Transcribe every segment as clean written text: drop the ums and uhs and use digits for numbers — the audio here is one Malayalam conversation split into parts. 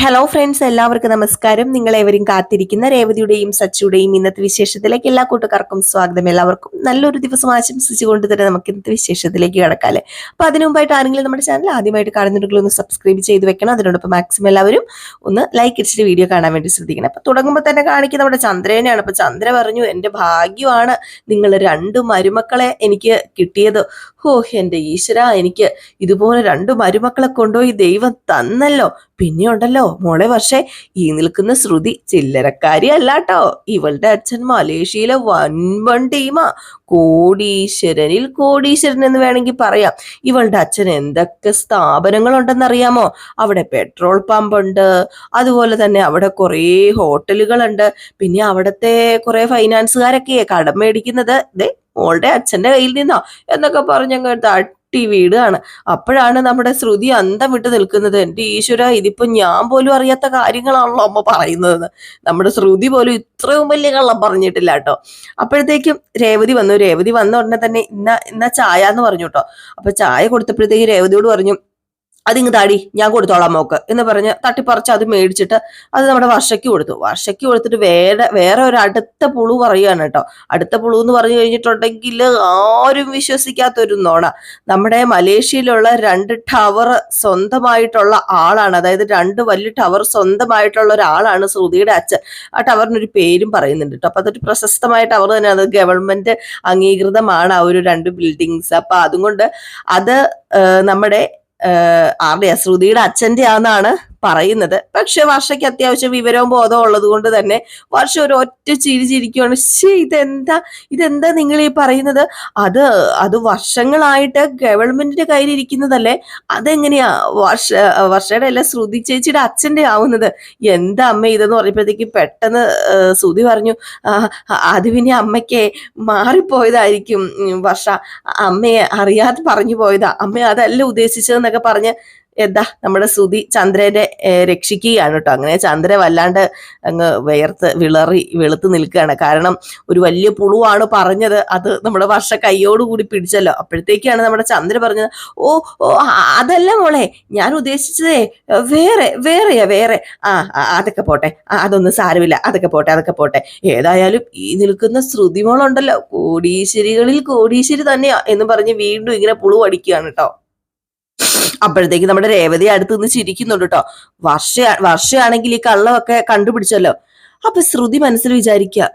ഹലോ ഫ്രണ്ട്സ്, എല്ലാവർക്കും നമസ്കാരം. നിങ്ങളേവരും കാത്തിരിക്കുന്ന രേവതിയുടെയും സച്ചിയുടെയും ഇന്നത്തെ വിശേഷത്തിലേക്ക് എല്ലാ കൂട്ടുകാർക്കും സ്വാഗതം. എല്ലാവർക്കും നല്ലൊരു ദിവസം ആശംസിച്ചുകൊണ്ട് തന്നെ നമുക്ക് ഇന്നത്തെ വിശേഷത്തിലേക്ക് കിടക്കാല്ലേ. അപ്പൊ അതിനു മുമ്പായിട്ട് ആരെങ്കിലും നമ്മുടെ ചാനൽ ആദ്യമായിട്ട് കാണുന്നുണ്ടെങ്കിൽ ഒന്ന് സബ്സ്ക്രൈബ് ചെയ്ത് വെക്കണം. അതിനോടൊപ്പം മാക്സിമം എല്ലാവരും ഒന്ന് ലൈക്ക് അടിച്ചിട്ട് വീഡിയോ കാണാൻ വേണ്ടി ശ്രദ്ധിക്കണം. അപ്പൊ തുടങ്ങുമ്പോൾ തന്നെ കാണിക്കുന്ന നമ്മുടെ ചന്ദ്രനെയാണ്. അപ്പൊ ചന്ദ്ര പറഞ്ഞു, എന്റെ ഭാഗ്യമാണ് നിങ്ങൾ രണ്ടു മരുമക്കളെ എനിക്ക് കിട്ടിയത്. ഓ എന്റെ ഈശ്വര, എനിക്ക് ഇതുപോലെ രണ്ടു മരുമക്കളെ കൊണ്ടുപോയി ദൈവം തന്നല്ലോ. പിന്നെ ഉണ്ടല്ലോ മോളെ വർഷേ, ഈ നിൽക്കുന്ന ശ്രുതി ചില്ലരക്കാരി അല്ലാട്ടോ. ഇവളുടെ അച്ഛൻ മലേഷ്യയിലെ വൻവൻ ടീമാ. കോടീശ്വരനിൽ കോടീശ്വരൻ എന്ന് വേണമെങ്കിൽ പറയാം. ഇവളുടെ അച്ഛൻ എന്തൊക്കെ സ്ഥാപനങ്ങളുണ്ടെന്നറിയാമോ? അവിടെ പെട്രോൾ പമ്പ് ഉണ്ട്, അതുപോലെ തന്നെ അവിടെ കുറേ ഹോട്ടലുകളുണ്ട്. പിന്നെ അവിടത്തെ കുറെ ഫൈനാൻസുകാരൊക്കെ കടം മേടിക്കുന്നത് മോളുടെ അച്ഛന്റെ കയ്യിൽ നിന്നോ എന്നൊക്കെ പറഞ്ഞങ്ങ് തട്ടി വീടാണ്. അപ്പോഴാണ് നമ്മുടെ ശ്രുതി അന്തം വിട്ട് നിൽക്കുന്നത്. എന്റെ ഈശ്വര, ഇതിപ്പോ ഞാൻ പോലും അറിയാത്ത കാര്യങ്ങളാണല്ലോ അമ്മ പറയുന്നത്. നമ്മുടെ ശ്രുതി പോലും ഇത്രയും വലിയ കള്ളം പറഞ്ഞിട്ടില്ല കേട്ടോ. അപ്പോഴത്തേക്കും രേവതി വന്നു. രേവതി വന്ന ഉടനെ തന്നെ ഇന്ന ചായ എന്ന് പറഞ്ഞു കേട്ടോ. അപ്പൊ ചായ കൊടുത്തപ്പോഴത്തേക്ക് രേവതിയോട് പറഞ്ഞു, അതിങ്ങ് താടി, ഞാൻ കൊടുത്തോളാം മോക്ക് എന്ന് പറഞ്ഞ് തട്ടിപ്പറിച്ച് അത് മേടിച്ചിട്ട് അത് നമ്മുടെ വർഷയ്ക്ക് കൊടുത്തു. വർഷയ്ക്ക് കൊടുത്തിട്ട് വേറെ ഒരു അടുത്ത പുളു പറയുകയാണ് കേട്ടോ. അടുത്ത പുളു എന്ന് പറഞ്ഞു കഴിഞ്ഞിട്ടുണ്ടെങ്കിൽ ആരും വിശ്വസിക്കാത്തൊരു നോണ. നമ്മുടെ മലേഷ്യയിലുള്ള 2 ടവർ സ്വന്തമായിട്ടുള്ള ആളാണ്. അതായത് 2 വലിയ ടവർ സ്വന്തമായിട്ടുള്ള ഒരാളാണ് ശ്രുതിയുടെ അച്ഛൻ. ആ ടവറിനൊരു പേരും പറയുന്നുണ്ട് കേട്ടോ. അപ്പൊ അതൊരു പ്രശസ്തമായ ടവർ തന്നെ. അത് ഗവൺമെന്റ് അംഗീകൃതമാണ് ആ ഒരു 2 ബിൽഡിങ്സ്. അപ്പൊ അതുകൊണ്ട് അത് നമ്മുടെ ആരുടെയാ, ശ്രുതിയുടെ അച്ഛന്റെ ആണെന്നാണ് പറയുന്നത്. പക്ഷെ വർഷയ്ക്ക് അത്യാവശ്യം വിവരവും ബോധവും ഉള്ളത് കൊണ്ട് തന്നെ വർഷ ഒരു ഒറ്റ ചിരിച്ചിരിക്കുകയാണ്. ഇതെന്താ നിങ്ങൾ ഈ പറയുന്നത്? അത് വർഷങ്ങളായിട്ട് ഗവൺമെന്റിന്റെ കയ്യിലിരിക്കുന്നതല്ലേ, അതെങ്ങനെയാ വർഷയുടെ അല്ല ശ്രുതി ചേച്ചിയുടെ അച്ഛന്റെ ആവുന്നത്? എന്താ അമ്മ ഇതെന്ന് പറയുമ്പോഴത്തേക്ക് പെട്ടെന്ന് ശ്രുതി പറഞ്ഞു, അത് പിന്നെ അമ്മയ്ക്ക് മാറിപ്പോയതായിരിക്കും വർഷ, അമ്മയെ അറിയാതെ പറഞ്ഞു പോയതാ, അമ്മ അതല്ല ഉദ്ദേശിച്ചതെന്നൊക്കെ പറഞ്ഞ് നമ്മുടെ ശ്രുതി ചന്ദ്രനെ രക്ഷിക്കുകയാണ് കേട്ടോ. അങ്ങനെ ചന്ദ്ര വല്ലാണ്ട് അങ്ങ് വെളുത്ത് നിൽക്കുകയാണ്. കാരണം ഒരു വലിയ പുളുവാണ് പറഞ്ഞത്. അത് നമ്മുടെ വർഷ കൈയോടുകൂടി പിടിച്ചല്ലോ. അപ്പോഴത്തേക്കാണ് നമ്മുടെ ചന്ദ്ര പറഞ്ഞത്, ഓ ഓ അതല്ല മോളെ, ഞാൻ ഉദ്ദേശിച്ചതേ വേറെ അതൊക്കെ പോട്ടെ, അതൊന്നും സാരമില്ല, അതൊക്കെ പോട്ടെ. ഏതായാലും ഈ നിൽക്കുന്ന ശ്രുതി മോളുണ്ടല്ലോ, കോടീശ്വരികളിൽ കോടീശ്വരി തന്നെയാ എന്ന് പറഞ്ഞ് വീണ്ടും ഇങ്ങനെ പുളു അടിക്കുകയാണ് കേട്ടോ. അപ്പോഴത്തേക്ക് നമ്മുടെ രേവതി അടുത്ത് നിന്ന് ചിരിക്കുന്നുണ്ട് കേട്ടോ. വർഷയാണെങ്കിൽ ഈ കള്ളമൊക്കെ കണ്ടുപിടിച്ചല്ലോ. അപ്പൊ ശ്രുതി മനസ്സിൽ വിചാരിക്കുക,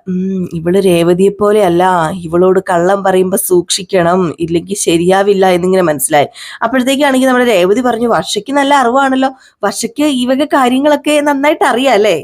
ഇവള് രേവതിയെ പോലെ അല്ല, ഇവളോട് കള്ളം പറയുമ്പോ സൂക്ഷിക്കണം, ഇല്ലെങ്കിൽ ശരിയാവില്ല എന്നിങ്ങനെ മനസ്സിലായി. അപ്പോഴത്തേക്കാണെങ്കിൽ നമ്മുടെ രേവതി പറഞ്ഞു, വർഷയ്ക്ക് നല്ല അറിവാണല്ലോ, വർഷയ്ക്ക് ഈ വക കാര്യങ്ങളൊക്കെ നന്നായിട്ട് അറിയാം അല്ലേ?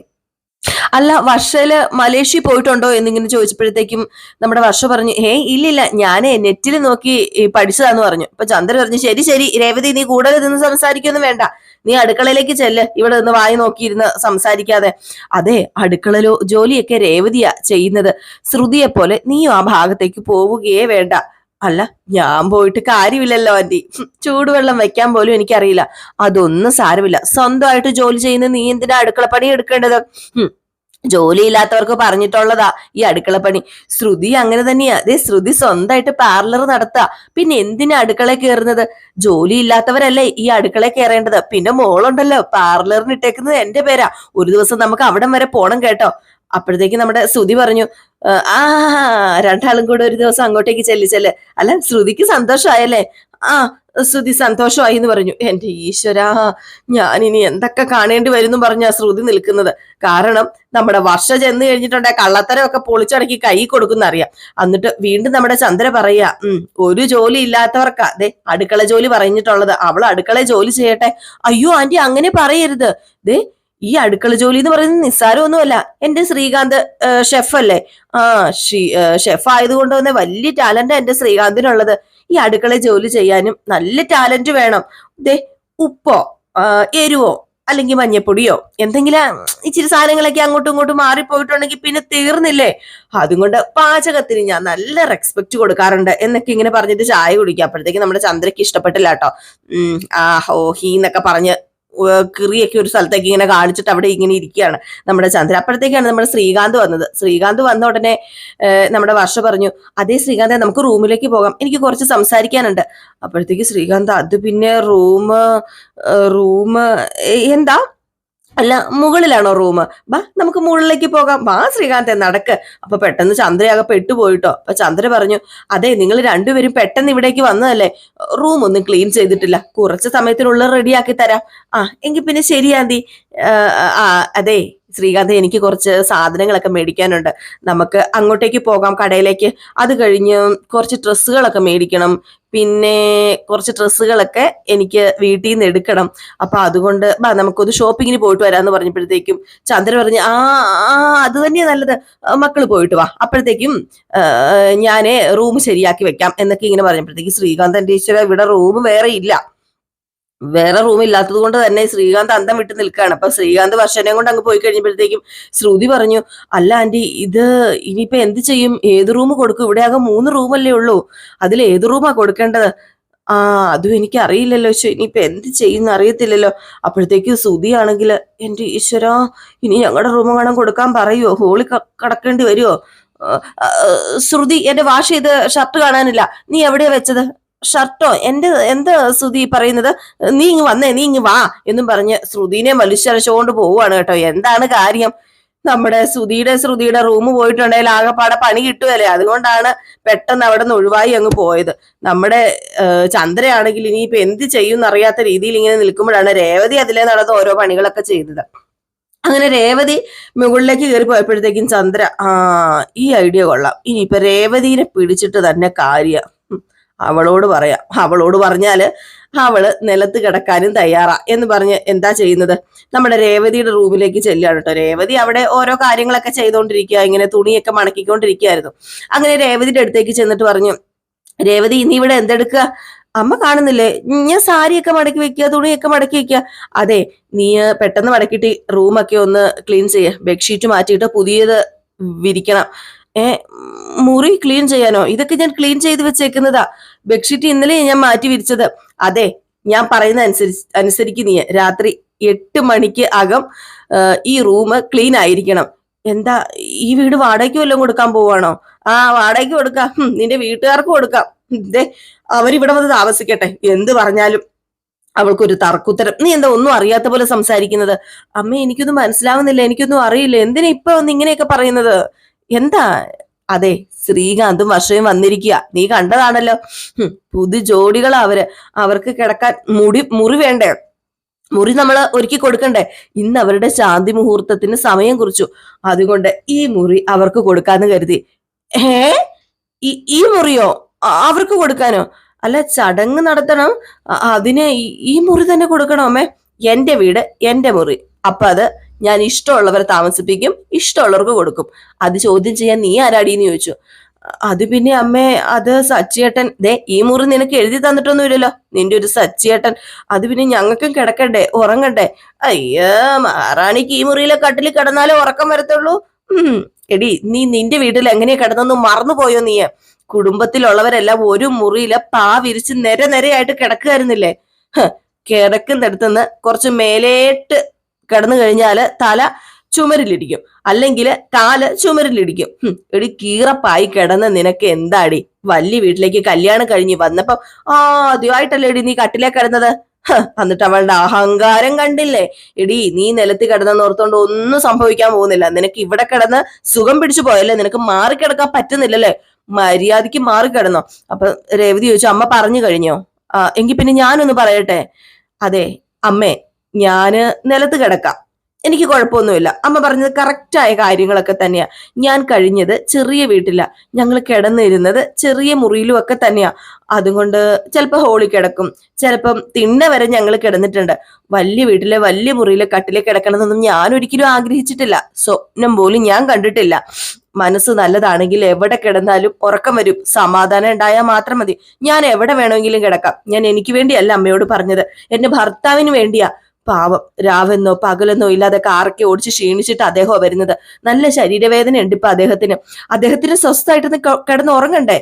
അല്ല, വർഷയില് മലേഷ്യ പോയിട്ടുണ്ടോ എന്നിങ്ങനെ ചോദിച്ചപ്പോഴത്തേക്കും നമ്മുടെ വർഷ പറഞ്ഞു, ഇല്ലില്ല, ഞാനേ നെറ്റിൽ നോക്കി പഠിച്ചതാന്ന് പറഞ്ഞു. അപ്പൊ ചന്ദ്ര പറഞ്ഞു, ശരി രേവതി, നീ കൂടുതൽ നിന്ന് സംസാരിക്കൊന്നും വേണ്ട, നീ അടുക്കളയിലേക്ക് ചെല്ല്, ഇവിടെ നിന്ന് വായി നോക്കിയിരുന്ന് സംസാരിക്കാതെ. അതെ, അടുക്കള ജോലിയൊക്കെ രേവതിയാ ചെയ്യുന്നത്, ശ്രുതിയെ പോലെ നീയും ആ ഭാഗത്തേക്ക് പോവുകയേ വേണ്ട. അല്ല, ഞാൻ പോയിട്ട് കാര്യമില്ലല്ലോ ആന്റി, ചൂടുവെള്ളം വെക്കാൻ പോലും എനിക്കറിയില്ല. അതൊന്നും സാരമില്ല, സ്വന്തമായിട്ട് ജോലി ചെയ്യുന്ന നീ എന്തിനാ അടുക്കളപ്പണി എടുക്കേണ്ടത്? ജോലിയില്ലാത്തവർക്ക് പറഞ്ഞിട്ടുള്ളതാ ഈ അടുക്കളപ്പണി. ശ്രുതി അങ്ങനെ തന്നെയാ. അതെ, ശ്രുതി സ്വന്തമായിട്ട് പാർലർ നടത്തുക, പിന്നെ എന്തിനാ അടുക്കള കയറുന്നത്? ജോലി ഇല്ലാത്തവരല്ലേ ഈ അടുക്കള കയറേണ്ടത്. പിന്നെ മോളുണ്ടല്ലോ, പാർലറിന് ഇട്ടേക്കുന്നത് എന്റെ പേരാ, ഒരു ദിവസം നമുക്ക് അവിടം വരെ പോണം കേട്ടോ. അപ്പോഴത്തേക്ക് നമ്മുടെ ശ്രുതി പറഞ്ഞു, രണ്ടാളും കൂടെ ഒരു ദിവസം അങ്ങോട്ടേക്ക് ചെല്ലിച്ചല്ലേ. അല്ല, ശ്രുതിക്ക് സന്തോഷമായല്ലേ? ശ്രുതി സന്തോഷമായി എന്ന് പറഞ്ഞു. എന്റെ ഈശ്വരാ, ഞാനിനി എന്തൊക്കെ കാണേണ്ടി വരും എന്ന് പറഞ്ഞാ ശ്രുതി നിൽക്കുന്നത്. കാരണം നമ്മുടെ വർഷ ചെന്ന് കഴിഞ്ഞിട്ടുണ്ടെ കള്ളത്തരമൊക്കെ പൊളിച്ചടക്കി കൈ കൊടുക്കുന്ന അറിയാം. എന്നിട്ട് വീണ്ടും നമ്മുടെ ചന്ദ്ര പറയാ, ഒരു ജോലി ഇല്ലാത്തവർക്കാ അടുക്കള ജോലി പറഞ്ഞിട്ടുള്ളത്, അവൾ അടുക്കള ജോലി ചെയ്യട്ടെ. അയ്യോ ആന്റി, അങ്ങനെ പറയരുത്. ഈ അടുക്കള ജോലി എന്ന് പറയുന്നത് നിസ്സാരമൊന്നുമല്ല. എന്റെ ശ്രീകാന്ത് ഷെഫല്ലേ, ഷെഫ് ആയതുകൊണ്ട് തന്നെ വലിയ ടാലന്റ് എന്റെ ശ്രീകാന്തിനുള്ളത്. ഈ അടുക്കള ജോലി ചെയ്യാനും നല്ല ടാലന്റ് വേണം. ഉപ്പോ എരിവോ അല്ലെങ്കിൽ മഞ്ഞപ്പൊടിയോ എന്തെങ്കിലും ഇച്ചിരി സാധനങ്ങളൊക്കെ അങ്ങോട്ടും ഇങ്ങോട്ടും മാറിപ്പോയിട്ടുണ്ടെങ്കിൽ പിന്നെ തീർന്നില്ലേ. അതുകൊണ്ട് പാചകത്തിന് ഞാൻ നല്ല റെസ്പെക്ട് കൊടുക്കാറുണ്ട് എന്നൊക്കെ ഇങ്ങനെ പറഞ്ഞിട്ട് ചായ കുടിക്കുക. അപ്പോഴത്തേക്ക് നമ്മുടെ ചന്ദ്രയ്ക്ക് ഇഷ്ടപ്പെട്ടില്ല കേട്ടോ. ഹീന്നൊക്കെ പറഞ്ഞ് കിറിയൊക്കെ ഒരു സ്ഥലത്തേക്ക് ഇങ്ങനെ കാണിച്ചിട്ട് അവിടെ ഇങ്ങനെ ഇരിക്കുകയാണ് നമ്മുടെ ചന്ദ്ര. അപ്പോഴത്തേക്കാണ് നമ്മുടെ ശ്രീകാന്ത് വന്നത്. ശ്രീകാന്ത് വന്ന ഉടനെ നമ്മുടെ വർഷ പറഞ്ഞു, അതേ ശ്രീകാന്ത്, നമുക്ക് റൂമിലേക്ക് പോകാം, എനിക്ക് കുറച്ച് സംസാരിക്കാനുണ്ട്. അപ്പോഴത്തേക്ക് ശ്രീകാന്ത്, അത് പിന്നെ റൂം എന്താ അല്ല മുകളിലാണോ റൂം? ബാ നമുക്ക് മുകളിലേക്ക് പോകാം, വാ ശ്രീകാന്തെ നടക്ക്. അപ്പൊ പെട്ടെന്ന് ചന്ദ്രയാകെ പെട്ടുപോയിട്ടോ. അപ്പൊ ചന്ദ്ര പറഞ്ഞു, അതെ നിങ്ങൾ രണ്ടുപേരും പെട്ടെന്ന് ഇവിടേക്ക് വന്നതല്ലേ, റൂം ഒന്നും ക്ലീൻ ചെയ്തിട്ടില്ല, കുറച്ച് സമയത്തിനുള്ളിൽ റെഡിയാക്കി തരാം. ആ എങ്കിൽ പിന്നെ ശരി ആന്റി. ആ അതെ ശ്രീകാന്ത്, എനിക്ക് കുറച്ച് സാധനങ്ങളൊക്കെ മേടിക്കാനുണ്ട്, നമുക്ക് അങ്ങോട്ടേക്ക് പോകാം കടയിലേക്ക്. അത് കഴിഞ്ഞ് കുറച്ച് ഡ്രസ്സുകളൊക്കെ മേടിക്കണം, പിന്നെ കുറച്ച് ഡ്രസ്സുകളൊക്കെ എനിക്ക് വീട്ടിൽ നിന്ന് എടുക്കണം. അപ്പൊ അതുകൊണ്ട് ബാ നമുക്കൊന്ന് ഷോപ്പിങ്ങിന് പോയിട്ട് വരാന്ന് പറഞ്ഞപ്പോഴത്തേക്കും ചന്ദ്ര പറഞ്ഞു, ആ ആ അത് തന്നെയാ നല്ലത്, മക്കള് പോയിട്ട് വാ, അപ്പോഴത്തേക്കും ഞാന് റൂം ശരിയാക്കി വെക്കാം എന്നൊക്കെ ഇങ്ങനെ പറഞ്ഞപ്പോഴത്തേക്ക് ശ്രീകാന്തൻ ടീച്ചർ, ഇവിടെ റൂം വേറെ ഇല്ല, വേറെ റൂം ഇല്ലാത്തത് കൊണ്ട് തന്നെ ശ്രീകാന്ത് അന്തം വിട്ട് നിൽക്കുകയാണ്. അപ്പൊ ശ്രീകാന്ത് വർഷനെ കൊണ്ട് അങ്ങ് പോയി കഴിഞ്ഞപ്പോഴത്തേക്കും ശ്രുതി പറഞ്ഞു, അല്ല ആന്റി, ഇത് ഇനിയിപ്പോ എന്ത് ചെയ്യും, ഏത് റൂം കൊടുക്കും, ഇവിടെ ആകെ 3 റൂമല്ലേ ഉള്ളൂ, അതിൽ ഏത് റൂമാ കൊടുക്കേണ്ടത്? ആ അതും എനിക്ക് അറിയില്ലല്ലോ, ഇനിയിപ്പൊ എന്ത് ചെയ്യുന്ന അറിയത്തില്ലല്ലോ. അപ്പോഴത്തേക്ക് ശ്രുതി ആണെങ്കിൽ, എന്റെ ഈശ്വരാ, ഇനി ഞങ്ങളുടെ റൂം കാണാൻ കൊടുക്കാൻ പറയുമോ, ഹോളി കടക്കേണ്ടി വരുമോ? ശ്രുതി, എന്റെ വാഷ് ചെയ്ത് ഷർട്ട് കാണാനില്ല, നീ എവിടെയാ വെച്ചത്? ഷർട്ടോ? എന്താ ശ്രുതി പറയുന്നത്? നീ ഇങ്ങ് വന്നേ, നീ ഇങ്ങ് വാ എന്നും പറഞ്ഞ് ശ്രുതിനെ വലിച്ചരച്ചുകൊണ്ട് പോവുകയാണ് കേട്ടോ. എന്താണ് കാര്യം? നമ്മുടെ ശ്രുതിയുടെ റൂം പോയിട്ടുണ്ടെങ്കിൽ ആകെപ്പാടെ പണി കിട്ടുകയല്ലേ, അതുകൊണ്ടാണ് പെട്ടെന്ന് അവിടെ നിന്ന് ഒഴിവായി അങ്ങ് പോയത്. നമ്മുടെ ചന്ദ്രയാണെങ്കിൽ ഇനിയിപ്പോ എന്ത് ചെയ്യും അറിയാത്ത രീതിയിൽ ഇങ്ങനെ നിൽക്കുമ്പോഴാണ് രേവതി അതിലെ നടന്ന് ഓരോ പണികളൊക്കെ ചെയ്തത്. അങ്ങനെ രേവതി മുകളിലേക്ക് കയറി പോയപ്പോഴത്തേക്കും ചന്ദ്ര, ഈ ഐഡിയ കൊള്ളാം, ഇനിയിപ്പൊ രേവതിനെ പിടിച്ചിട്ട് തന്നെ കാര്യം, അവളോട് പറയാം, അവളോട് പറഞ്ഞാല് അവള് നിലത്ത് കിടക്കാനും തയ്യാറാ എന്ന് പറഞ്ഞ് എന്താ ചെയ്യുന്നത്, നമ്മുടെ രേവതിയുടെ റൂമിലേക്ക് ചെല്ലുകയാണ് കേട്ടോ. രേവതി അവിടെ ഓരോ കാര്യങ്ങളൊക്കെ ചെയ്തുകൊണ്ടിരിക്കുക, ഇങ്ങനെ തുണിയൊക്കെ മടക്കിക്കൊണ്ടിരിക്കുകയായിരുന്നു. അങ്ങനെ രേവതിയുടെ അടുത്തേക്ക് ചെന്നിട്ട് പറഞ്ഞു, രേവതി നീ ഇവിടെ എന്തെടുക്കുക? അമ്മ കാണുന്നില്ലേ, ഞാൻ സാരിയൊക്കെ മടക്കി വെക്കുക, തുണിയൊക്കെ മടക്കി വെക്കുക. അതെ, നീ പെട്ടെന്ന് മടക്കിയിട്ട് റൂമൊക്കെ ഒന്ന് ക്ലീൻ ചെയ്യ, ബെഡ്ഷീറ്റ് മാറ്റിയിട്ട് പുതിയത് വിരിക്കണം. ഏ മുറി ക്ലീൻ ചെയ്യാനോ? ഇതൊക്കെ ഞാൻ ക്ലീൻ ചെയ്ത് വെച്ചേക്കുന്നതാ, ബെഡ്ഷീറ്റ് ഇന്നലെ ഞാൻ മാറ്റി വിരിച്ചത്. അതെ, ഞാൻ പറയുന്ന അനുസരിക്ക് നീ രാത്രി 8 മണിക്ക് അകം ഈ റൂം ക്ലീൻ ആയിരിക്കണം. എന്താ, ഈ വീട് വാടകയ്ക്ക് വല്ലതും കൊടുക്കാൻ പോവാണോ? ആ വാടകയ്ക്ക് കൊടുക്കാം, നിന്റെ വീട്ടുകാർക്ക് കൊടുക്കാം, ദേ അവരിവിടെ വന്ന് താമസിക്കട്ടെ. എന്ത് പറഞ്ഞാലും അവൾക്കൊരു തർക്കുത്തരം. നീ എന്താ ഒന്നും അറിയാത്ത പോലെ സംസാരിക്കുന്നത്? അമ്മ എനിക്കൊന്നും മനസ്സിലാവുന്നില്ല, എനിക്കൊന്നും അറിയില്ല, എന്തിനാ ഇപ്പൊ ഒന്ന് ഇങ്ങനെയൊക്കെ പറയുന്നത്? എന്താ? അതെ, ശ്രീകാന്തും വർഷയും വന്നിരിക്കുക, നീ കണ്ടതാണല്ലോ, പുതു ജോഡികളാ അവര്, അവർക്ക് കിടക്കാൻ മുറി വേണ്ടേ, മുറി നമ്മൾ ഒരുക്കി കൊടുക്കണ്ടേ? ഇന്ന് അവരുടെ ശാന്തി മുഹൂർത്തത്തിന് സമയം കുറിച്ചു, അതുകൊണ്ട് ഈ മുറി അവർക്ക് കൊടുക്കാന്ന് കരുതി. ഏ ഈ മുറിയോ അവർക്ക് കൊടുക്കാനോ? അല്ല, ചടങ്ങ് നടത്തണം, അതിന് ഈ മുറി തന്നെ കൊടുക്കണോ അമ്മേ? എന്റെ വീട്, എന്റെ മുറി, അപ്പൊ അത് ഞാൻ ഇഷ്ടമുള്ളവരെ താമസിപ്പിക്കും, ഇഷ്ടമുള്ളവർക്ക് കൊടുക്കും, അത് ചോദ്യം ചെയ്യാൻ നീ ആരാടീന്ന് ചോദിച്ചു. അത് പിന്നെ അമ്മേ, അത് സച്ചിയേട്ടൻ, ദേ ഈ മുറി നിനക്ക് എഴുതി തന്നിട്ടൊന്നുമില്ലല്ലോ, നിന്റെ ഒരു സച്ചിയേട്ടൻ, അത് പിന്നെ ഞങ്ങൾക്കും കിടക്കണ്ടേ, ഉറങ്ങണ്ടേ? അയ്യോ, മഹാറാണിക്ക് ഈ മുറിയിലെ കട്ടിൽ കിടന്നാലേ ഉറക്കം വരത്തുള്ളൂ. എടി, നീ നിന്റെ വീട്ടിൽ എങ്ങനെയാ കിടന്നെന്ന് മറന്നുപോയോ നീ? കുടുംബത്തിലുള്ളവരെല്ലാം ഒരു മുറിയിലെ വിരിച്ച് നിരയായിട്ട് കിടക്കുമായിരുന്നില്ലേ? കിടക്കുന്നിടത്തുനിന്ന് കുറച്ച് മേലേട്ട് കിടന്നു കഴിഞ്ഞാല് തല ചുമരിലിടിക്കും, അല്ലെങ്കിൽ കാല് ചുമരിലിടിക്കും. എടി, കീറപ്പായി കിടന്ന് നിനക്ക് എന്താടി, വലിയ വീട്ടിലേക്ക് കല്യാണം കഴിഞ്ഞ് വന്നപ്പം ആദ്യമായിട്ടല്ലേ എടി നീ കട്ടിലേ കിടന്നത്? എന്നിട്ട് അവളുടെ അഹങ്കാരം കണ്ടില്ലേ? എടി, നീ നിലത്ത് കിടന്നെന്ന് ഓർത്തോണ്ട് ഒന്നും സംഭവിക്കാൻ പോകുന്നില്ല, നിനക്ക് ഇവിടെ കിടന്ന് സുഖം പിടിച്ചു പോയല്ലേ, നിനക്ക് മാറിക്കിടക്കാൻ പറ്റുന്നില്ലല്ലേ, മര്യാദക്ക് മാറിക്കിടന്നോ. അപ്പൊ രേവതി ചോദിച്ചു, അമ്മ പറഞ്ഞു കഴിഞ്ഞോ? എങ്കിൽ പിന്നെ ഞാനൊന്ന് പറയട്ടെ. അതെ അമ്മേ, ഞാന് നിലത്ത് കിടക്കാം, എനിക്ക് കുഴപ്പമൊന്നുമില്ല, അമ്മ പറഞ്ഞത് കറക്റ്റായ കാര്യങ്ങളൊക്കെ തന്നെയാ. ഞാൻ കഴിഞ്ഞത് ചെറിയ വീട്ടില, ഞങ്ങൾ കിടന്നിരുന്നത് ചെറിയ മുറിയിലും ഒക്കെ തന്നെയാ, അതുകൊണ്ട് ചിലപ്പോൾ ഹോളിൽ കിടക്കും, ചിലപ്പം തിണ്ണ വരെ ഞങ്ങൾ കിടന്നിട്ടുണ്ട്. വലിയ വീട്ടിലെ വലിയ മുറിയിലെ കട്ടിലെ കിടക്കണമെന്നൊന്നും ഞാൻ ഒരിക്കലും ആഗ്രഹിച്ചിട്ടില്ല, സ്വപ്നം പോലും ഞാൻ കണ്ടിട്ടില്ല. മനസ്സ് നല്ലതാണെങ്കിൽ എവിടെ കിടന്നാലും ഉറക്കം വരും, സമാധാനം ഉണ്ടായാൽ മാത്രം മതി. ഞാൻ എവിടെ വേണമെങ്കിലും കിടക്കാം, ഞാൻ എനിക്ക് വേണ്ടിയല്ല അമ്മയോട് പറഞ്ഞത്, എന്റെ ഭർത്താവിന് വേണ്ടിയാ. പാവം, രാവെന്നോ പകലെന്നോ ഇല്ലാതെ കാറൊക്കെ ഓടിച്ച് ക്ഷീണിച്ചിട്ട് അദ്ദേഹം വരുന്നത്, നല്ല ശരീരവേദന ഉണ്ട് ഇപ്പൊ അദ്ദേഹത്തിന് സ്വസ്ഥമായിട്ട് കിടന്ന് ഉറങ്ങണ്ടേ?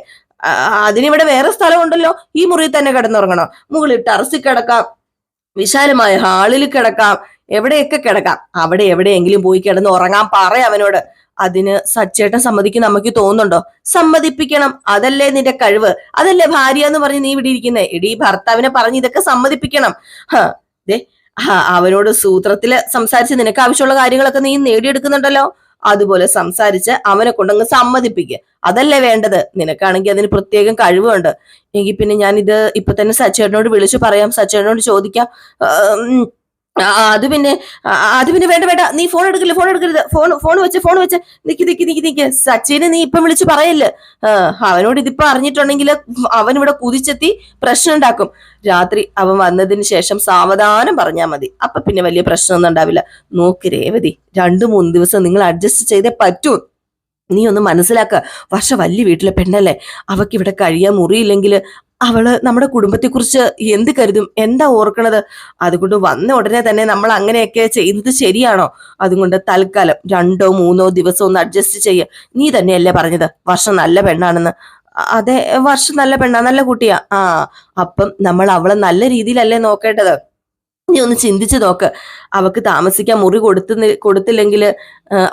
അതിനിവിടെ വേറെ സ്ഥലമുണ്ടല്ലോ, ഈ മുറിയിൽ തന്നെ കിടന്നുറങ്ങണോ? മുകളിൽ ടെറസിൽ കിടക്കാം, വിശാലമായ ഹാളിൽ കിടക്കാം, എവിടെയൊക്കെ കിടക്കാം, അവിടെ എവിടെയെങ്കിലും പോയി കിടന്ന് ഉറങ്ങാൻ പറയാം അവനോട്. അതിന് സച്ചേട്ടൻ സമ്മതിക്കും നമുക്ക് തോന്നുന്നുണ്ടോ? സമ്മതിപ്പിക്കണം, അതല്ലേ നിന്റെ കഴിവ്, അതല്ലേ ഭാര്യ എന്ന് പറഞ്ഞ് നീ ഇവിടെ ഇരിക്കുന്നേ. എടീ, ഭർത്താവിനെ പറഞ്ഞ് ഇതൊക്കെ സമ്മതിപ്പിക്കണം. ദേ അവനോട് സൂത്രത്തില് സംസാരിച്ച് നിനക്ക് ആവശ്യമുള്ള കാര്യങ്ങളൊക്കെ നീ നേടിയെടുക്കുന്നുണ്ടല്ലോ. അതുപോലെ സംസാരിച്ച് അവനെ കൊണ്ടങ്ങ് സമ്മതിപ്പിക്കുക. അതല്ലേ വേണ്ടത്. നിനക്കാണെങ്കിൽ അതിന് പ്രത്യേകം കഴിവുണ്ട്. എങ്കിൽ പിന്നെ ഞാൻ ഇത് ഇപ്പൊ തന്നെ സച്ചേട്ടനോട് വിളിച്ചു പറയാം, സച്ചേട്ടനോട് ചോദിക്കാം. അത് പിന്നെ അത് പിന്നെ വേണ്ട വേണ്ട, നീ ഫോൺ എടുക്കില്ല, ഫോൺ എടുക്കരുത്, ഫോൺ വെച്ച് നിക്ക് സച്ചിനെ നീ ഇപ്പം വിളിച്ചു പറയല്ലേ. അവനോട് ഇതിപ്പോ അറിഞ്ഞിട്ടുണ്ടെങ്കിൽ അവൻ ഇവിടെ കുതിച്ചെത്തി പ്രശ്നം ഉണ്ടാക്കും. രാത്രി അവൻ വന്നതിന് ശേഷം സാവധാനം പറഞ്ഞാൽ മതി. അപ്പൊ പിന്നെ വലിയ പ്രശ്നമൊന്നും ഉണ്ടാവില്ല. നോക്ക് രേവതി, 2-3 ദിവസം നിങ്ങൾ അഡ്ജസ്റ്റ് ചെയ്തേ പറ്റൂ. നീ ഒന്ന് മനസ്സിലാക്ക. വർഷ വലിയ വീട്ടിലെ പെണ്ണല്ലേ. അവക്ക് ഇവിടെ കഴിയാൻ മുറിയില്ലെങ്കിൽ അവള് നമ്മുടെ കുടുംബത്തെക്കുറിച്ച് എന്ത് കരുതും, എന്താ ഓർക്കണത്? അതുകൊണ്ട് വന്ന ഉടനെ തന്നെ നമ്മൾ അങ്ങനെയൊക്കെ ചെയ്യുന്നത് ശരിയാണോ? അതുകൊണ്ട് തൽക്കാലം 2-3 ദിവസം ഒന്ന് അഡ്ജസ്റ്റ് ചെയ്യ. നീ തന്നെയല്ലേ പറഞ്ഞത് വർഷം നല്ല പെണ്ണാണെന്ന്? അതെ, വർഷം നല്ല പെണ്ണാ, നല്ല കുട്ടിയാ. അപ്പം നമ്മൾ അവളെ നല്ല രീതിയിലല്ലേ നോക്കേണ്ടത്. നീ ഒന്ന് ചിന്തിച്ചു നോക്ക്. അവക്ക് താമസിക്കാൻ മുറി കൊടുത്തില്ലെങ്കിൽ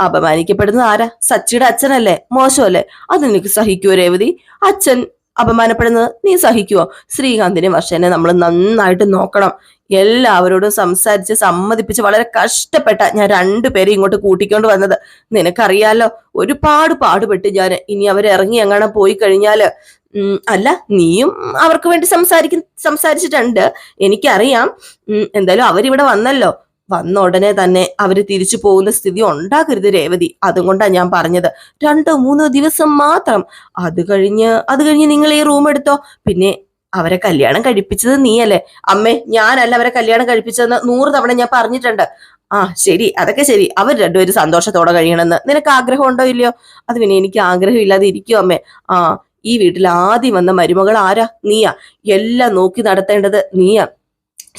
അപമാനിക്കപ്പെടുന്നത് ആരാ? സച്ചിയുടെ അച്ഛനല്ലേ? മോശമല്ലേ? അത് നിനക്ക് സഹിക്കുവോ രേവതി? അച്ഛൻ അപമാനപ്പെടുന്നത് നീ സഹിക്കുവോ? ശ്രീകാന്തിനെ വർഷനെ നമ്മൾ നന്നായിട്ട് നോക്കണം. എല്ലാവരോടും സംസാരിച്ച് സമ്മതിപ്പിച്ച് വളരെ കഷ്ടപ്പെട്ട ഞാൻ 2 പേരെ ഇങ്ങോട്ട് കൂട്ടിക്കൊണ്ട് വന്നത്. നിനക്കറിയാലോ, ഒരുപാട് പാടുപെട്ട് ഞാൻ. ഇനി അവരിറങ്ങി എങ്ങനെ പോയി കഴിഞ്ഞാല് അല്ല, നീയും അവർക്ക് വേണ്ടി സംസാരിച്ചിട്ടുണ്ട്, എനിക്കറിയാം. എന്തായാലും അവരിവിടെ വന്നല്ലോ. വന്ന ഉടനെ തന്നെ അവര് തിരിച്ചു പോകുന്ന സ്ഥിതി ഉണ്ടാക്കരുത് രേവതി. അതുകൊണ്ടാണ് ഞാൻ പറഞ്ഞത് 2-3 ദിവസം മാത്രം. അത് കഴിഞ്ഞ് നിങ്ങൾ ഈ റൂം എടുത്തോ. പിന്നെ അവരെ കല്യാണം കഴിപ്പിച്ചത് നീയല്ലേ? അമ്മേ, ഞാനല്ല അവരെ കല്യാണം കഴിപ്പിച്ചതെന്ന് 100 തവണ ഞാൻ പറഞ്ഞിട്ടുണ്ട്. ശരി, അതൊക്കെ ശരി. അവർ 2 പേരും സന്തോഷത്തോടെ കഴിയണമെന്ന് നിനക്ക് ആഗ്രഹം ഉണ്ടോ ഇല്ലയോ? അത് പിന്നെ എനിക്ക് ആഗ്രഹം ഇല്ലാതെ ഇരിക്കുവോ അമ്മേ? ഈ വീട്ടിൽ ആദ്യം വന്ന മരുമകൾ ആരാ? നീയാ. എല്ലാം നോക്കി നടത്തേണ്ടത് നീയാ.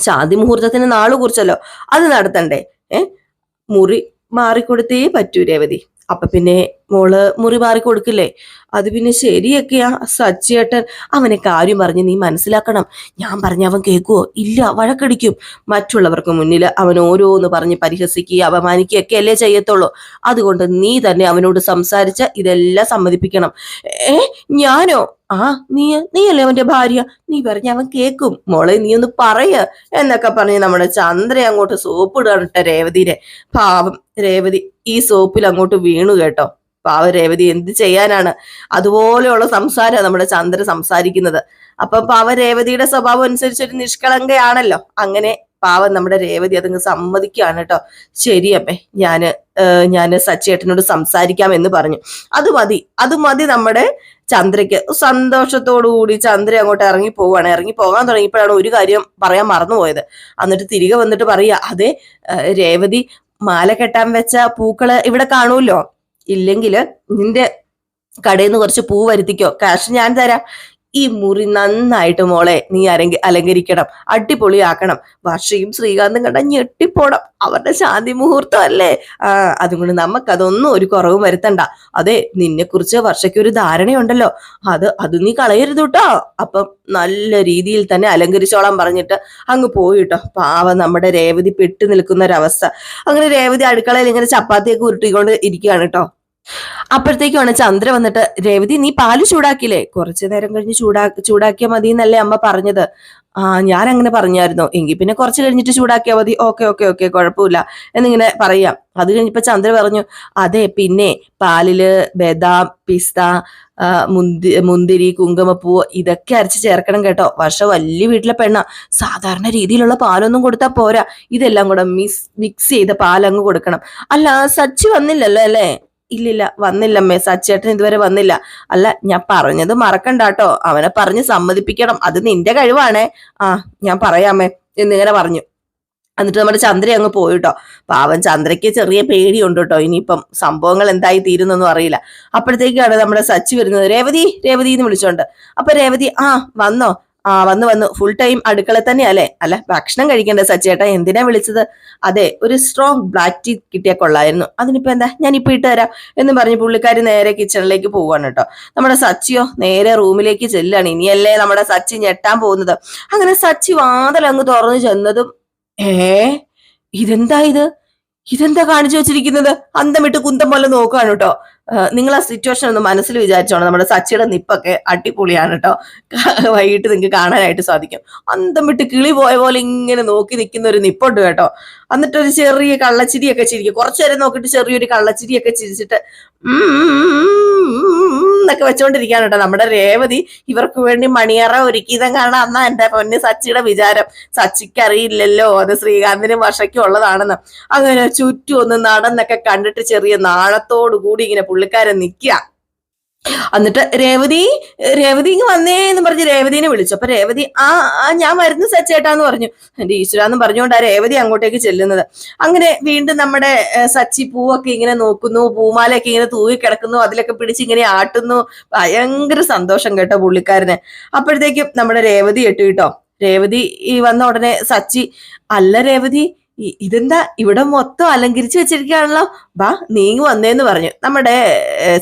ശാന്തി മുഹൂർത്തത്തിന് നാള് കുറിച്ചല്ലോ, അത് നടത്തണ്ടേ? മുറി മാറിക്കൊടുത്തേ പറ്റൂ രേവതി. അപ്പൊ പിന്നെ മോള് മുറി മാറിക്കൊടുക്കില്ലേ? അത് പിന്നെ ശരിയൊക്കെയാ സച്ചിയേട്ടൻ. അവനെ കാര്യം പറഞ്ഞ് നീ മനസ്സിലാക്കണം. ഞാൻ പറഞ്ഞ അവൻ കേൾക്കുവോ? ഇല്ല, വഴക്കടിക്കും. മറ്റുള്ളവർക്ക് മുന്നിൽ അവൻ ഓരോന്ന് പറഞ്ഞ് പരിഹസിക്കുക, അപമാനിക്കുകയൊക്കെ അല്ലേ ചെയ്യത്തുള്ളൂ. അതുകൊണ്ട് നീ തന്നെ അവനോട് സംസാരിച്ച് ഇതെല്ലാം സമ്മതിപ്പിക്കണം. ഞാനോ? നീയല്ലേ അവന്റെ ഭാര്യ, നീ പറഞ്ഞ അവൻ കേക്കും. മോളെ നീ ഒന്ന് പറയ എന്നൊക്കെ പറഞ്ഞ് നമ്മുടെ ചന്ദ്ര അങ്ങോട്ട് സോപ്പ് ഇടട്ടെ രേവതിരെ. പാവം രേവതി ഈ സോപ്പിൽ അങ്ങോട്ട് വീണു കേട്ടോ. പാവം രേവതി എന്ത് ചെയ്യാനാണ്? അതുപോലെയുള്ള സംസാരം നമ്മുടെ ചന്ദ്ര സംസാരിക്കുന്നത്. അപ്പൊ പാവം രേവതിയുടെ സ്വഭാവം അനുസരിച്ച് ഒരു നിഷ്കളങ്കയാണല്ലോ. അങ്ങനെ പാവം നമ്മുടെ രേവതി അതങ്ങ് സമ്മതിക്കുകയാണ് കേട്ടോ. ശരിയമ്മേ, ഞാന് സച്ചേട്ടനോട് സംസാരിക്കാം എന്ന് പറഞ്ഞു. അത് മതി നമ്മുടെ ചന്ദ്രയ്ക്ക്. സന്തോഷത്തോടുകൂടി ചന്ദ്ര അങ്ങോട്ട് ഇറങ്ങി പോകാൻ തുടങ്ങിയപ്പോഴാണ് ഒരു കാര്യം പറയാൻ മറന്നുപോയത്. എന്നിട്ട് തിരികെ വന്നിട്ട് പറയാ, അതെ രേവതി, മാല കെട്ടാൻ വെച്ച പൂക്കള് ഇവിടെ കാണൂല്ലോ. ഇല്ലെങ്കില് നിന്റെ കടയിൽ നിന്ന് കുറച്ച് പൂ വരുത്തിക്കോ, കാശ് ഞാൻ തരാം. ഈ മുറി നന്നായിട്ട് മോളെ നീ അലങ്കരിക്കണം, അടിപൊളിയാക്കണം. വർഷയും ശ്രീകാന്തും കണ്ട ഞെട്ടിപ്പോണം. അവരുടെ ശാന്തി മുഹൂർത്തം അല്ലേ. അതുകൊണ്ട് നമുക്കതൊന്നും ഒരു കുറവും വരുത്തണ്ട. അതെ, നിന്നെ കുറിച്ച് വർഷയ്ക്ക് ഒരു ധാരണയുണ്ടല്ലോ, അത് നീ കളയരുത് കേട്ടോ. അപ്പം നല്ല രീതിയിൽ തന്നെ അലങ്കരിച്ചോളാൻ പറഞ്ഞിട്ട് അങ്ങ് പോയിട്ടോ. പാവം നമ്മുടെ രേവതി പെട്ടു നിൽക്കുന്ന ഒരവസ്ഥ. അങ്ങനെ രേവതി അടുക്കളയിൽ ഇങ്ങനെ ചപ്പാത്തിയൊക്കെ ഉരുട്ടിക്കൊണ്ട് ഇരിക്കുകയാണ് കേട്ടോ. അപ്പോഴത്തേക്കുമാണ് ചന്ദ്ര വന്നിട്ട്, രേവതി നീ പാല് ചൂടാക്കില്ലേ? കുറച്ചു നേരം കഴിഞ്ഞ് ചൂടാക്കിയാൽ മതി എന്നല്ലേ അമ്മ പറഞ്ഞത്? ഞാൻ അങ്ങനെ പറഞ്ഞായിരുന്നോ? എങ്കിൽ പിന്നെ കുറച്ച് കഴിഞ്ഞിട്ട് ചൂടാക്കിയാൽ മതി. ഓക്കെ കുഴപ്പമില്ല എന്നിങ്ങനെ പറയാം. അത് കഴിഞ്ഞപ്പോ ചന്ദ്ര പറഞ്ഞു, അതെ പിന്നെ പാലില് ബദാം, പിസ്ത, മുന്തിരി, കുങ്കുമപ്പൂ ഇതൊക്കെ അരച്ച് ചേർക്കണം കേട്ടോ. വർഷ വലിയ വീട്ടിലെ പെണ്ണ. സാധാരണ രീതിയിലുള്ള പാലൊന്നും കൊടുത്താൽ പോരാ, ഇതെല്ലാം കൂടെ മിക്സ് ചെയ്ത പാലങ്ങ് കൊടുക്കണം. അല്ല, സച്ചി വന്നില്ലല്ലോ അല്ലേ? ഇല്ലില്ല, വന്നില്ലമ്മേ, സച്ചേട്ടൻ ഇതുവരെ വന്നില്ല. അല്ല, ഞാൻ പറഞ്ഞത് മറക്കണ്ടാട്ടോ, അവനെ പറഞ്ഞ് സമ്മതിപ്പിക്കണം. അത് നിന്റെ കഴിവാണേ. ഞാൻ പറയാമേ എന്നിങ്ങനെ പറഞ്ഞു. എന്നിട്ട് നമ്മുടെ ചന്ദ്ര അങ്ങ് പോയിട്ടോ. പാവം ചന്ദ്രയ്ക്ക് ചെറിയ പേടിയുണ്ട് കേട്ടോ, ഇനിയിപ്പം സംഭവങ്ങൾ എന്തായി തീരുന്നൊന്നും അറിയില്ല. അപ്പോഴത്തേക്കാണ് നമ്മുടെ സച്ചി വരുന്നത്. രേവതി എന്ന് വിളിച്ചോണ്ട്. അപ്പൊ രേവതി, വന്നോ? വന്നു. ഫുൾ ടൈം അടുക്കള തന്നെയല്ലേ? അല്ല, ഭക്ഷണം കഴിക്കണ്ടേ സച്ചേട്ടാ, എന്തിനാ വിളിച്ചത്? അതെ, ഒരു സ്ട്രോങ് ബ്ലാക്ക് ടീ കിട്ടിയാൽ കൊള്ളായിരുന്നു. അതിനിപ്പോ എന്താ, ഞാനിപ്പോ ഇട്ട് തരാം എന്ന് പറഞ്ഞ് പുള്ളിക്കാരി നേരെ കിച്ചണിലേക്ക് പോവാണ് കേട്ടോ. നമ്മുടെ സച്ചിയോ നേരെ റൂമിലേക്ക് ചെല്ലാണ്. ഇനിയല്ലേ നമ്മുടെ സച്ചി ഞെട്ടാൻ പോകുന്നത്. അങ്ങനെ സച്ചി വാതിൽ അങ്ങ് തുറന്നു ചെന്നതും, ഇതെന്താ കാണിച്ചു വെച്ചിരിക്കുന്നത്? അന്തമിട്ട് കുന്തം പോലെ നോക്കാണ് കേട്ടോ. നിങ്ങൾ ആ സിറ്റുവേഷൻ ഒന്ന് മനസ്സിൽ വിചാരിച്ചോണം. നമ്മുടെ സച്ചിയുടെ നിപ്പൊക്കെ അടിപൊളിയാണ് കേട്ടോ. വൈകിട്ട് നിങ്ങൾക്ക് കാണാനായിട്ട് സാധിക്കും. അന്തം വിട്ട് കിളി പോയ പോലെ ഇങ്ങനെ നോക്കി നിൽക്കുന്ന ഒരു നിപ്പുണ്ട് കേട്ടോ. എന്നിട്ടൊരു ചെറിയ കള്ളച്ചിരിയൊക്കെ ചിരിക്കും. കുറച്ചു നേരം നോക്കിയിട്ട് ചെറിയൊരു കള്ളച്ചിരിയൊക്കെ ചിരിച്ചിട്ട് എന്നൊക്കെ വെച്ചോണ്ടിരിക്കാണ് കേട്ടോ നമ്മുടെ രേവതി. ഇവർക്ക് വേണ്ടി മണിയറ ഒരുക്കിയതും കാണാൻ അന്നാ എന്റെ പൊന്ന് സച്ചിയുടെ വിചാരം. സച്ചിക്ക് അറിയില്ലല്ലോ അത് ശ്രീകാന്തിനും വർഷയ്ക്കും ഉള്ളതാണെന്ന്. അങ്ങനെ ചുറ്റും ഒന്ന് നടന്നൊക്കെ കണ്ടിട്ട് ചെറിയ നാണത്തോടു കൂടി ഇങ്ങനെ പുള്ളിക്കാരൻ നിൽക്കുക. എന്നിട്ട് രേവതി ഇങ്ങ് വന്നേ എന്ന് പറഞ്ഞ് രേവതിനെ വിളിച്ചു. അപ്പൊ രേവതി ഞാൻ വരുന്നു സച്ചേട്ടാന്ന് പറഞ്ഞു. എന്റെ ഈശ്വരാന്ന് പറഞ്ഞുകൊണ്ട് ആ രേവതി അങ്ങോട്ടേക്ക് ചെല്ലുന്നത്. അങ്ങനെ വീണ്ടും നമ്മുടെ സച്ചി പൂവൊക്കെ ഇങ്ങനെ നോക്കുന്നു, പൂമാലയൊക്കെ ഇങ്ങനെ തൂവി കിടക്കുന്നു, അതിലൊക്കെ പിടിച്ച് ഇങ്ങനെ ആട്ടുന്നു. ഭയങ്കര സന്തോഷം കേട്ടോ പുള്ളിക്കാരന്. അപ്പോഴത്തേക്കും നമ്മുടെ രേവതി എട്ടു കേട്ടോ. രേവതി വന്ന ഉടനെ സച്ചി, അല്ല രേവതി ഇതെന്താ ഇവിടെ മൊത്തം അലങ്കരിച്ചു വെച്ചിരിക്കുകയാണല്ലോ, ബാ നീങ്ങി വന്നേന്ന് പറഞ്ഞു. നമ്മുടെ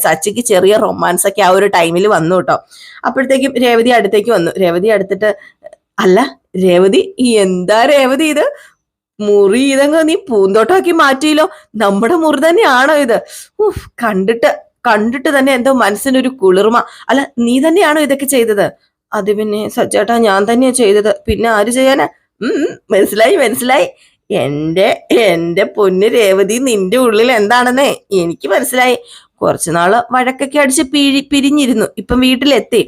സച്ചിക്ക് ചെറിയ റൊമാൻസ് ഒക്കെ ആ ഒരു ടൈമിൽ വന്നു കേട്ടോ. അപ്പോഴത്തേക്കും രേവതി അടുത്തേക്ക് വന്നു. രേവതി അടുത്തിട്ട്, അല്ല രേവതി എന്താ രേവതി ഇത് മുറി ഇതങ്ങ് നീ പൂന്തോട്ടമാക്കി മാറ്റിയില്ലോ, നമ്മുടെ മുറി തന്നെയാണോ ഇത്? കണ്ടിട്ട് തന്നെ എന്തോ മനസ്സിനൊരു കുളിർമ. അല്ല നീ തന്നെയാണോ ഇതൊക്കെ ചെയ്തത്? അത് പിന്നെ സച്ചേട്ടാ ഞാൻ തന്നെയാ ചെയ്തത്, പിന്നെ ആര് ചെയ്യാനാ? മനസ്സിലായി എന്റെ പൊന്ന് രേവതി, നിന്റെ ഉള്ളിൽ എന്താണെന്നേ എനിക്ക് മനസ്സിലായി. കുറച്ചുനാള് വഴക്കൊക്കെ അടിച്ച് പിരിഞ്ഞിരുന്നു, ഇപ്പം വീട്ടിലെത്തി.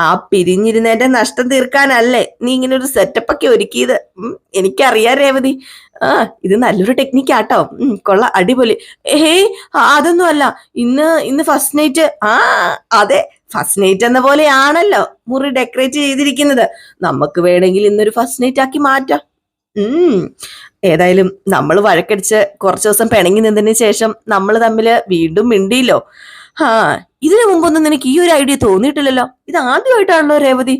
ആ പിരിഞ്ഞിരുന്നതിന്റെ നഷ്ടം തീർക്കാനല്ലേ നീ ഇങ്ങനെ ഒരു സെറ്റപ്പ് ഒക്കെ ഒരുക്കിയത്? എനിക്കറിയാം രേവതി. ഇത് നല്ലൊരു ടെക്നിക്കാട്ടോ, കൊള്ള അടിപൊളി. അതൊന്നും അല്ല, ഇന്ന് ഫസ്റ്റ് നൈറ്റ്. അതെ, ഫസ്റ്റ് നൈറ്റ് എന്ന പോലെയാണല്ലോ മുറി ഡെക്കറേറ്റ് ചെയ്തിരിക്കുന്നത്. നമുക്ക് വേണമെങ്കിൽ ഇന്നൊരു ഫസ്റ്റ് നൈറ്റ് ആക്കി മാറ്റാം. ഏതായാലും നമ്മൾ വഴക്കടിച്ച് കുറച്ചു ദിവസം പിണങ്ങി നിന്നതിന് ശേഷം നമ്മൾ തമ്മിൽ വീണ്ടും മിണ്ടിയില്ലോ. ഇതിനു മുമ്പൊന്നും നിനക്ക് ഈ ഒരു ഐഡിയ തോന്നിയിട്ടില്ലല്ലോ, ഇത് ആദ്യമായിട്ടാണല്ലോ രേവതി.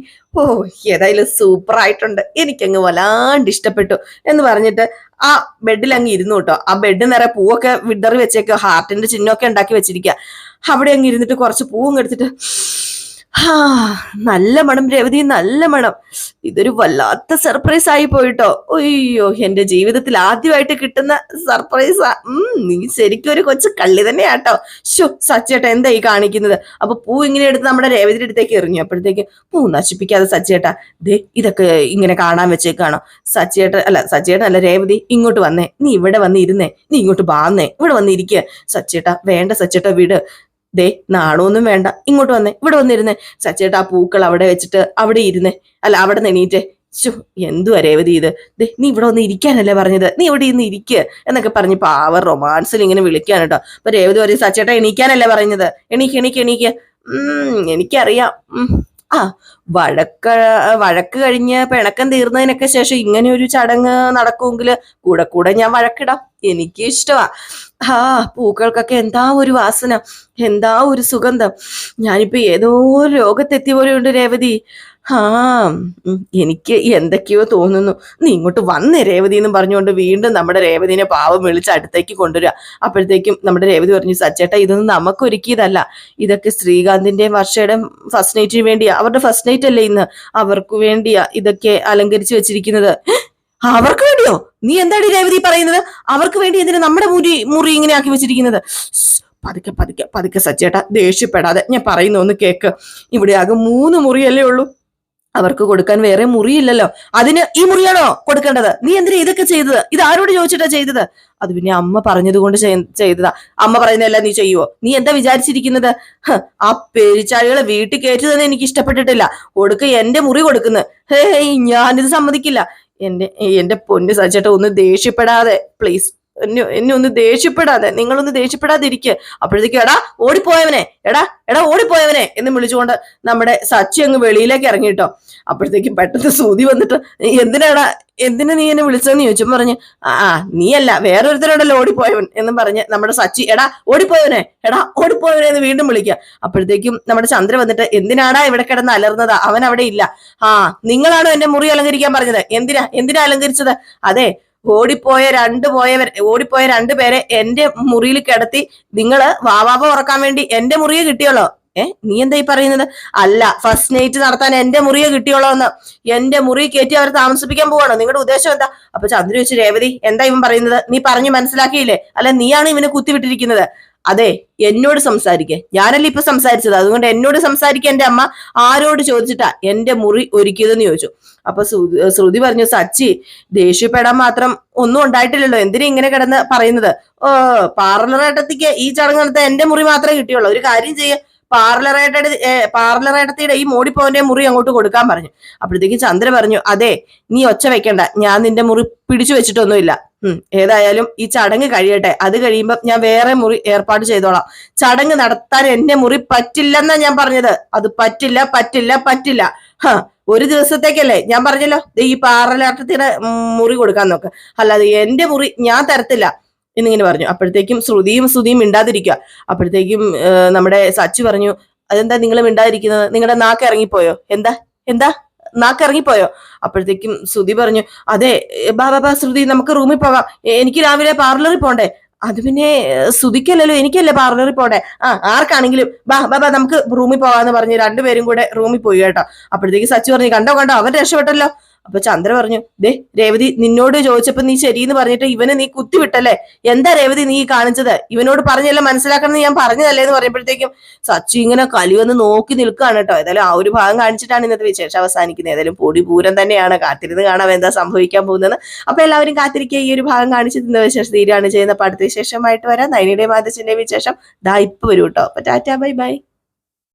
ഏതായാലും സൂപ്പർ ആയിട്ടുണ്ട്, എനിക്കങ്ങ് വല്ലാണ്ട് ഇഷ്ടപ്പെട്ടു എന്ന് പറഞ്ഞിട്ട് ആ ബെഡിൽ അങ്ങ് ഇരുന്നു കേട്ടോ. ആ ബെഡ് നിറയെ പൂവൊക്കെ വിടറി വെച്ചേക്കോ, ഹാർട്ടിന്റെ ചിഹ്നമൊക്കെ ഉണ്ടാക്കി വെച്ചിരിക്കുക. അവിടെ അങ്ങ് ഇരുന്നിട്ട് കുറച്ച് പൂവും എടുത്തിട്ട്, നല്ല മണം രേവതി, നല്ല മണം. ഇതൊരു വല്ലാത്ത സർപ്രൈസ് ആയി പോയിട്ടോ. അയ്യോ, എന്റെ ജീവിതത്തിൽ ആദ്യമായിട്ട് കിട്ടുന്ന സർപ്രൈസാ. നീ ശരിക്കും ഒരു കൊച്ചു കള്ളി തന്നെയാട്ടോ. സച്ചേട്ടാ എന്താ ഈ കാണിക്കുന്നത്? അപ്പൊ പൂ ഇങ്ങനെ എടുത്ത് നമ്മുടെ രേവതിയുടെ അടുത്തേക്ക് എറിഞ്ഞു. അപ്പോഴത്തേക്ക്, പൂ നശിപ്പിക്കാതെ സച്ചേട്ടാ, ദേ ഇതൊക്കെ ഇങ്ങനെ കാണാൻ വെച്ചേക്കാണോ? സച്ചേട്ടൻ അല്ല രേവതി, ഇങ്ങോട്ട് വന്നേ, നീ ഇവിടെ വന്ന് ഇരുന്നേ, നീ ഇങ്ങോട്ട് വാന്നേ, ഇവിടെ വന്ന് ഇരിക്കുക. സച്ചേട്ടാ വേണ്ട സച്ചേട്ടാ വിട്. ദേ നാണമൊന്നും വേണ്ട, ഇങ്ങോട്ട് വന്നേ, ഇവിടെ വന്നിരുന്നേ. സച്ചേട്ടാ ആ പൂക്കൾ അവിടെ വെച്ചിട്ട് അവിടെ ഇരുന്നേ, അവിടെ എണീറ്റേ. എന്തുവാ രേവതി ഇത്? ദേ നീ ഇവിടെ വന്ന് ഇരിക്കാനല്ലേ പറഞ്ഞത്, നീ ഇവിടെ ഇന്ന് ഇരിക്കുക എന്നൊക്കെ പറഞ്ഞ് പാവർ റൊമാൻസിൽ ഇങ്ങനെ വിളിക്കാൻ കേട്ടോ. അപ്പൊ രേവതി പറയും, സച്ചേട്ടാ എണീക്കാനല്ലേ പറഞ്ഞത്, എണീക്ക്. എനിക്കറിയാം. വഴക്ക് കഴിഞ്ഞ് പിണക്കം തീർന്നതിനൊക്കെ ശേഷം ഇങ്ങനെ ഒരു ചടങ്ങ് നടക്കുമെങ്കിൽ കൂടെ ഞാൻ വഴക്കിടാം, എനിക്ക് ഇഷ്ടമാ. പൂക്കൾക്കൊക്കെ എന്താ ഒരു വാസന, എന്താ ഒരു സുഗന്ധം. ഞാനിപ്പോ ഏതോ ലോകത്തെത്തിയ പോലെയുണ്ട് രേവതി. എനിക്ക് എന്തൊക്കെയോ തോന്നുന്നു. നീ ഇങ്ങോട്ട് വന്നേ രേവതി എന്നും പറഞ്ഞുകൊണ്ട് വീണ്ടും നമ്മുടെ രേവതിനെ പാവം വിളിച്ച് അടുത്തേക്ക് കൊണ്ടുവരിക. അപ്പോഴത്തേക്കും നമ്മുടെ രേവതി പറഞ്ഞു, സച്ചേട്ടാ ഇതൊന്നും നമുക്ക് ഒരുക്കിയതല്ല, ഇതൊക്കെ ശ്രീകാന്തിന്റെയും വർഷയുടെയും ഫസ്റ്റ് നൈറ്റിന് വേണ്ടിയാ. അവരുടെ ഫസ്റ്റ് നൈറ്റ് അല്ലേ ഇന്ന്, അവർക്ക് വേണ്ടിയാ ഇതൊക്കെ അലങ്കരിച്ചു വെച്ചിരിക്കുന്നത്. അവർക്ക് വേണ്ടിയോ? നീ എന്താണ് രേവതി പറയുന്നത്? അവർക്ക് വേണ്ടി എന്തിനാ നമ്മുടെ മുറി ഇങ്ങനെ ആക്കി വെച്ചിരിക്കുന്നത്? പതുക്കെ സച്ചേട്ടാ, ദേഷ്യപ്പെടാതെ ഞാൻ പറയുന്ന ഒന്ന് കേക്ക്. ഇവിടെ ആകെ 3 മുറിയല്ലേ ഉള്ളൂ, അവർക്ക് കൊടുക്കാൻ വേറെ മുറിയില്ലല്ലോ. അതിന് ഈ മുറിയാണോ കൊടുക്കേണ്ടത്? നീ എന്തിനാ ഇതൊക്കെ ചെയ്തത്? ഇത് ആരോട് ചോദിച്ചിട്ടാ ചെയ്തത്? അത് പിന്നെ അമ്മ പറഞ്ഞത് കൊണ്ട് ചെയ്തതാ. അമ്മ പറയുന്നതല്ല നീ ചെയ്യുവോ? നീ എന്താ വിചാരിച്ചിരിക്കുന്നത്? ആ പെരിച്ചാഴികളെ വീട്ടിൽ കയറ്റുന്നത് എനിക്ക് ഇഷ്ടപ്പെട്ടിട്ടില്ല. എന്റെ മുറി കൊടുക്കുന്നു. ഞാനിത് സമ്മതിക്കില്ല. എന്റെ പൊന്ന് സച്ചേട്ടാ, ഒന്ന് ദേഷ്യപ്പെടാതെ പ്ലീസ്, എന്നെ ഒന്ന് ദേഷ്യപ്പെടാതെ, നിങ്ങളൊന്ന് ദേഷ്യപ്പെടാതിരിക്കുക. അപ്പോഴത്തേക്കും എടാ ഓടിപ്പോയവനെ എന്ന് വിളിച്ചുകൊണ്ട് നമ്മുടെ സച്ചി അങ്ങ് വെളിയിലേക്ക് ഇറങ്ങിട്ടോ. അപ്പോഴത്തേക്കും പെട്ടെന്ന് സൂതി വന്നിട്ട്, എന്തിനാ നീ എന്നെ വിളിച്ചതെന്ന് ചോദിച്ചു. പറഞ്ഞ്, നീയല്ല വേറൊരുത്തരോടല്ലോ ഓടിപ്പോയവൻ എന്നും പറഞ്ഞ് നമ്മുടെ സച്ചി, എടാ ഓടിപ്പോയവനെ എന്ന് വീണ്ടും വിളിക്കുക. അപ്പോഴത്തേക്കും നമ്മുടെ ചന്ദ്ര വന്നിട്ട്, എന്തിനാടാ ഇവിടെ കിടന്ന് അലർന്നതാ, അവൻ അവിടെ ഇല്ല. നിങ്ങളാണോ എന്റെ മുറി അലങ്കരിക്കാൻ പറഞ്ഞത്? എന്തിനാ അലങ്കരിച്ചത്? അതെ, ഓടിപ്പോയ 2 പേരെ എന്റെ മുറിയിൽ കിടത്തി നിങ്ങള് വാവാവ ഉറക്കാൻ വേണ്ടി എന്റെ മുറിയെ കിട്ടിയോളോ? നീ എന്താ ഈ പറയുന്നത്? അല്ല, ഫസ്റ്റ് നൈറ്റ് നടത്താൻ എന്റെ മുറിയെ കിട്ടിയോളോ എന്ന്. എന്റെ മുറി കയറ്റി അവർ താമസിപ്പിക്കാൻ പോവാണോ? നിങ്ങളുടെ ഉദ്ദേശം എന്താ? അപ്പൊ ചന്ദ്ര ചോദിച്ചു, രേവതി എന്താ ഇവൻ പറയുന്നത്? നീ പറഞ്ഞു മനസ്സിലാക്കിയില്ലേ? അല്ല നീയാണ് ഇവനെ കുത്തിവിട്ടിരിക്കുന്നത്. അതെ എന്നോട് സംസാരിക്കേ, ഞാനല്ലേ ഇപ്പൊ സംസാരിച്ചത്, അതുകൊണ്ട് എന്നോട് സംസാരിക്കാൻ എന്റെ അമ്മ ആരോട് ചോദിച്ചിട്ടാ എന്റെ മുറി ഒരുക്കിയതെന്ന് ചോദിച്ചു. അപ്പൊ ശ്രുതി പറഞ്ഞു, സച്ചി ദേഷ്യപ്പെടാൻ മാത്രം ഒന്നും ഉണ്ടായിട്ടില്ലല്ലോ, എന്തിനാ ഇങ്ങനെ കിടന്ന് പറയുന്നത്? ഓ, പാർലറേട്ടത്തിക്ക് ഈ ചടങ്ങ് നടത്താൻ എന്റെ മുറി മാത്രമേ കിട്ടിയുള്ളൂ. ഒരു കാര്യം ചെയ്യ, പാർലറേട്ടത്തിയുടെ ഈ മോടിപ്പോന്റെ മുറി അങ്ങോട്ട് കൊടുക്കാൻ പറഞ്ഞു. അപ്പോഴത്തേക്ക് ചന്ദ്ര പറഞ്ഞു, അതെ നീ ഒച്ച വെക്കണ്ട, ഞാൻ നിന്റെ മുറി പിടിച്ചു വെച്ചിട്ടൊന്നുമില്ല. ഏതായാലും ഈ ചടങ്ങ് കഴിയട്ടെ, അത് കഴിയുമ്പോ ഞാൻ വേറെ മുറി ഏർപ്പാട് ചെയ്തോളാം. ചടങ്ങ് നടത്താൻ എന്റെ മുറി പറ്റില്ലെന്നാ ഞാൻ പറഞ്ഞത്. അത് പറ്റില്ല പറ്റില്ല പറ്റില്ല. ഒരു ദിവസത്തേക്കല്ലേ, ഞാൻ പറഞ്ഞല്ലോ ഈ പാറലാട്ടത്തിന് മുറി കൊടുക്കാൻ നോക്ക്, അല്ലാതെ എന്റെ മുറി ഞാൻ തരത്തില്ല എന്നിങ്ങനെ പറഞ്ഞു. അപ്പോഴത്തേക്കും ശ്രുതിയും മിണ്ടാതിരിക്കുക. അപ്പോഴത്തേക്കും നമ്മുടെ സച്ചു പറഞ്ഞു, അതെന്താ നിങ്ങൾ മിണ്ടാതിരിക്കുന്നത്? നിങ്ങളുടെ നാക്ക് ഇറങ്ങിപ്പോയോ? എന്താ എന്താ നാക്ക് ഇറങ്ങിപ്പോയോ? അപ്പോഴത്തേക്കും ശ്രുതി പറഞ്ഞു, അതെ ബാബാ ശ്രുതി, നമുക്ക് റൂമിൽ പോകാം, എനിക്ക് രാവിലെ പാർലറിൽ പോണ്ടേ. അത് പിന്നെ ശ്രുതിക്കല്ലല്ലോ, എനിക്കല്ലേ പാർലറിൽ പോണ്ടേ. ആർക്കാണെങ്കിലും ബാബാ നമുക്ക് റൂമിൽ പോകാന്ന് പറഞ്ഞ് രണ്ടുപേരും കൂടെ റൂമിൽ പോയി കേട്ടോ. അപ്പോഴത്തേക്ക് സച്ചു പറഞ്ഞു, കണ്ടോ അവൻ രക്ഷപ്പെട്ടല്ലോ. അപ്പൊ ചന്ദ്ര പറഞ്ഞു, ദേ രേവതി, നിന്നോട് ചോദിച്ചപ്പോ നീ ശരിയെന്ന് പറഞ്ഞിട്ട് ഇവനെ നീ കുത്തിവിട്ടല്ലേ, എന്താ രേവതി നീ കാണിച്ചത്? ഇവനോട് പറഞ്ഞെല്ലാം മനസ്സിലാക്കണം ഞാൻ പറഞ്ഞതല്ലേ എന്ന് പറയുമ്പോഴത്തേക്കും സച്ചു ഇങ്ങനെ കലിവന്ന് നോക്കി നിൽക്കുകയാണ് കേട്ടോ. ഏതായാലും ആ ഒരു ഭാഗം കാണിച്ചിട്ടാണ് ഇന്നത്തെ വിശേഷം അവസാനിക്കുന്നത്. ഏതായാലും പൊടി പൂരം തന്നെയാണ്, കാത്തിരുന്ന് കാണാം എന്താ സംഭവിക്കാൻ പോകുന്നത്. അപ്പൊ എല്ലാവരും കാത്തിരിക്കുക. ഈ ഒരു ഭാഗം കാണിച്ചിട്ട് ഇന്ന വിശേഷം തീരാണ് ചെയ്യുന്നത്. അപ്പൊ അടുത്ത വിശേഷമായിട്ട് വരാം. നൈനിയുടെയും ആദർശിന്റെയും വിശേഷം ദാ ഇപ്പൊ വരും കേട്ടോ. അപ്പൊ ടാറ്റാ, ബൈ ബൈ.